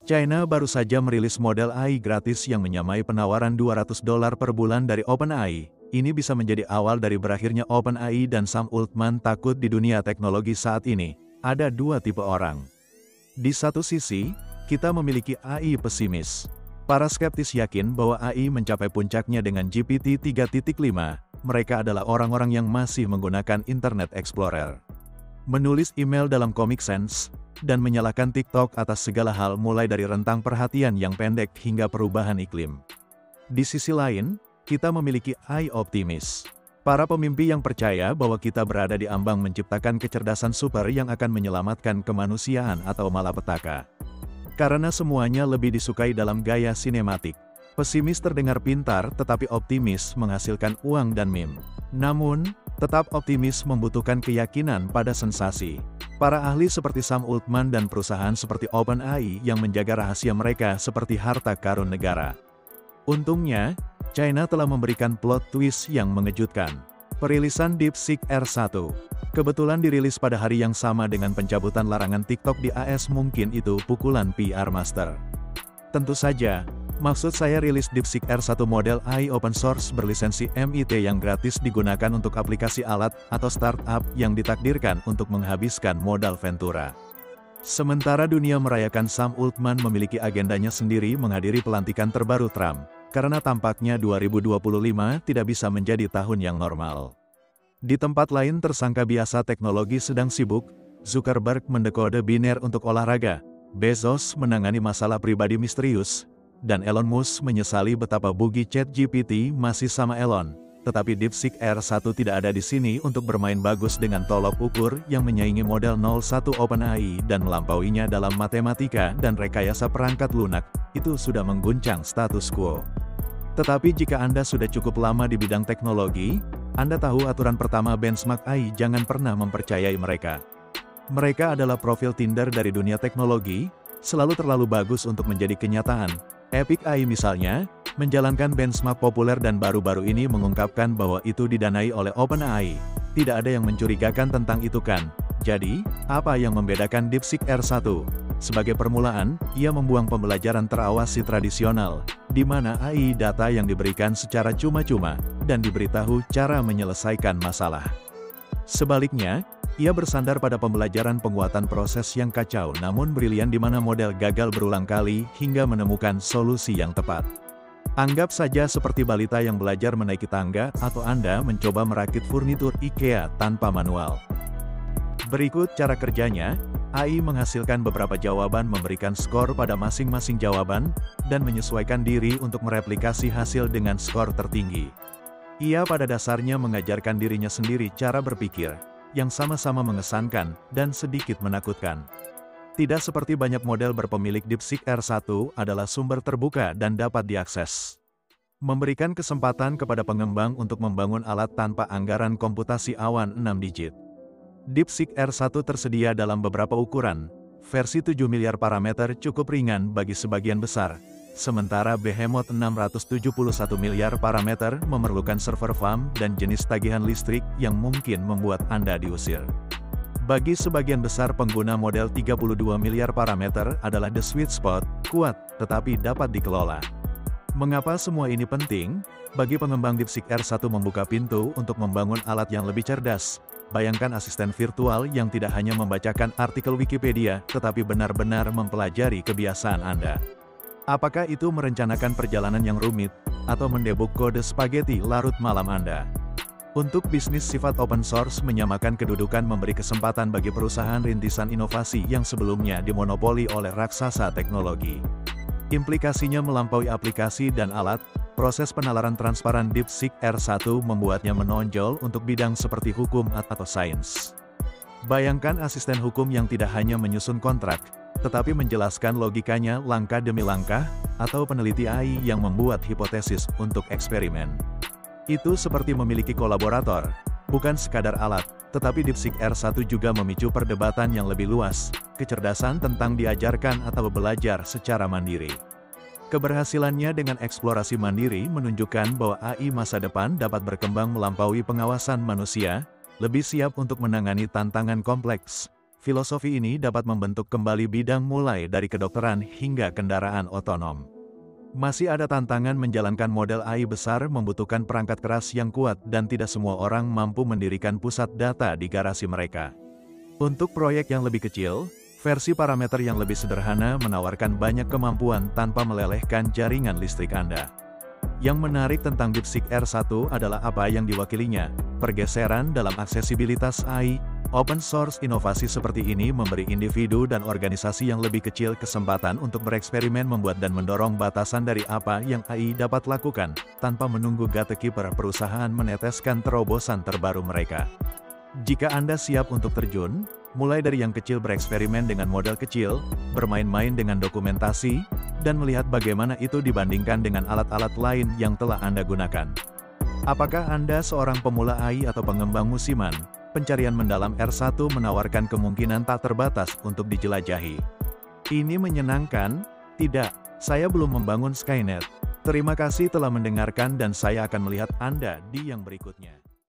China baru saja merilis model AI gratis yang menyamai penawaran $200 per bulan dari OpenAI. Ini bisa menjadi awal dari berakhirnya OpenAI dan Sam Altman takut di dunia teknologi saat ini. Ada dua tipe orang. Di satu sisi, kita memiliki AI pesimis. Para skeptis yakin bahwa AI mencapai puncaknya dengan GPT 3.5. Mereka adalah orang-orang yang masih menggunakan Internet Explorer, menulis email dalam Comic Sans, dan menyalahkan TikTok atas segala hal mulai dari rentang perhatian yang pendek hingga perubahan iklim. Di sisi lain, kita memiliki AI optimis. Para pemimpi yang percaya bahwa kita berada di ambang menciptakan kecerdasan super yang akan menyelamatkan kemanusiaan atau malapetaka. Karena semuanya lebih disukai dalam gaya sinematik. Pesimis terdengar pintar tetapi optimis menghasilkan uang dan meme. Namun, tetap optimis membutuhkan keyakinan pada sensasi. Para ahli seperti Sam Altman dan perusahaan seperti OpenAI yang menjaga rahasia mereka seperti harta karun negara. Untungnya, China telah memberikan plot twist yang mengejutkan. Perilisan DeepSeek R1 kebetulan dirilis pada hari yang sama dengan pencabutan larangan TikTok di AS. Mungkin itu pukulan PR master. Tentu saja, maksud saya rilis DeepSeek R1 model AI open source berlisensi MIT yang gratis digunakan untuk aplikasi alat atau startup yang ditakdirkan untuk menghabiskan modal Ventura. Sementara dunia merayakan Sam Altman memiliki agendanya sendiri menghadiri pelantikan terbaru Trump, karena tampaknya 2025 tidak bisa menjadi tahun yang normal. Di tempat lain tersangka biasa teknologi sedang sibuk, Zuckerberg mendekode biner untuk olahraga, Bezos menangani masalah pribadi misterius, dan Elon Musk menyesali betapa bugi ChatGPT masih sama Elon. Tetapi DeepSeek R1 tidak ada di sini untuk bermain bagus dengan tolok ukur yang menyaingi model 01 OpenAI dan melampauinya dalam matematika dan rekayasa perangkat lunak. Itu sudah mengguncang status quo. Tetapi jika Anda sudah cukup lama di bidang teknologi, Anda tahu aturan pertama benchmark AI. Jangan pernah mempercayai mereka. Mereka adalah profil Tinder dari dunia teknologi, selalu terlalu bagus untuk menjadi kenyataan. Epic AI misalnya, menjalankan benchmark populer dan baru-baru ini mengungkapkan bahwa itu didanai oleh OpenAI. Tidak ada yang mencurigakan tentang itu kan? Jadi, apa yang membedakan DeepSeek R1? Sebagai permulaan, ia membuang pembelajaran terawasi tradisional, di mana AI data yang diberikan secara cuma-cuma, dan diberitahu cara menyelesaikan masalah. Sebaliknya, ia bersandar pada pembelajaran penguatan proses yang kacau namun brilian di mana model gagal berulang kali hingga menemukan solusi yang tepat. Anggap saja seperti balita yang belajar menaiki tangga atau Anda mencoba merakit furnitur IKEA tanpa manual. Berikut cara kerjanya. AI menghasilkan beberapa jawaban, memberikan skor pada masing-masing jawaban, dan menyesuaikan diri untuk mereplikasi hasil dengan skor tertinggi. Ia pada dasarnya mengajarkan dirinya sendiri cara berpikir, yang sama-sama mengesankan, dan sedikit menakutkan. Tidak seperti banyak model berpemilik DeepSeek R1 adalah sumber terbuka dan dapat diakses. Memberikan kesempatan kepada pengembang untuk membangun alat tanpa anggaran komputasi awan 6 digit. DeepSeek R1 tersedia dalam beberapa ukuran. Versi 7 miliar parameter cukup ringan bagi sebagian besar, sementara Behemoth 671 miliar parameter memerlukan server farm dan jenis tagihan listrik yang mungkin membuat Anda diusir. Bagi sebagian besar pengguna model 32 miliar parameter adalah the sweet spot, kuat, tetapi dapat dikelola. Mengapa semua ini penting? Bagi pengembang DeepSeek R1 membuka pintu untuk membangun alat yang lebih cerdas. Bayangkan asisten virtual yang tidak hanya membacakan artikel Wikipedia, tetapi benar-benar mempelajari kebiasaan Anda. Apakah itu merencanakan perjalanan yang rumit, atau mendebug kode spaghetti larut malam Anda? Untuk bisnis sifat open source menyamakan kedudukan memberi kesempatan bagi perusahaan rintisan inovasi yang sebelumnya dimonopoli oleh raksasa teknologi. Implikasinya melampaui aplikasi dan alat. Proses penalaran transparan DeepSeek R1 membuatnya menonjol untuk bidang seperti hukum atau sains. Bayangkan asisten hukum yang tidak hanya menyusun kontrak, tetapi menjelaskan logikanya langkah demi langkah, atau peneliti AI yang membuat hipotesis untuk eksperimen. Itu seperti memiliki kolaborator, bukan sekadar alat, tetapi DeepSeek R1 juga memicu perdebatan yang lebih luas, kecerdasan tentang diajarkan atau belajar secara mandiri. Keberhasilannya dengan eksplorasi mandiri menunjukkan bahwa AI masa depan dapat berkembang melampaui pengawasan manusia, lebih siap untuk menangani tantangan kompleks. Filosofi ini dapat membentuk kembali bidang mulai dari kedokteran hingga kendaraan otonom. Masih ada tantangan menjalankan model AI besar membutuhkan perangkat keras yang kuat dan tidak semua orang mampu mendirikan pusat data di garasi mereka. Untuk proyek yang lebih kecil, versi parameter yang lebih sederhana menawarkan banyak kemampuan tanpa melelehkan jaringan listrik Anda. Yang menarik tentang DeepSeek R1 adalah apa yang diwakilinya, pergeseran dalam aksesibilitas AI. Open source inovasi seperti ini memberi individu dan organisasi yang lebih kecil kesempatan untuk bereksperimen membuat dan mendorong batasan dari apa yang AI dapat lakukan, tanpa menunggu gatekeeper perusahaan meneteskan terobosan terbaru mereka. Jika Anda siap untuk terjun, mulai dari yang kecil bereksperimen dengan model kecil, bermain-main dengan dokumentasi, dan melihat bagaimana itu dibandingkan dengan alat-alat lain yang telah Anda gunakan. Apakah Anda seorang pemula AI atau pengembang musiman? Pencarian mendalam R1 menawarkan kemungkinan tak terbatas untuk dijelajahi. Ini menyenangkan? Tidak, saya belum membangun Skynet. Terima kasih telah mendengarkan dan saya akan melihat Anda di yang berikutnya.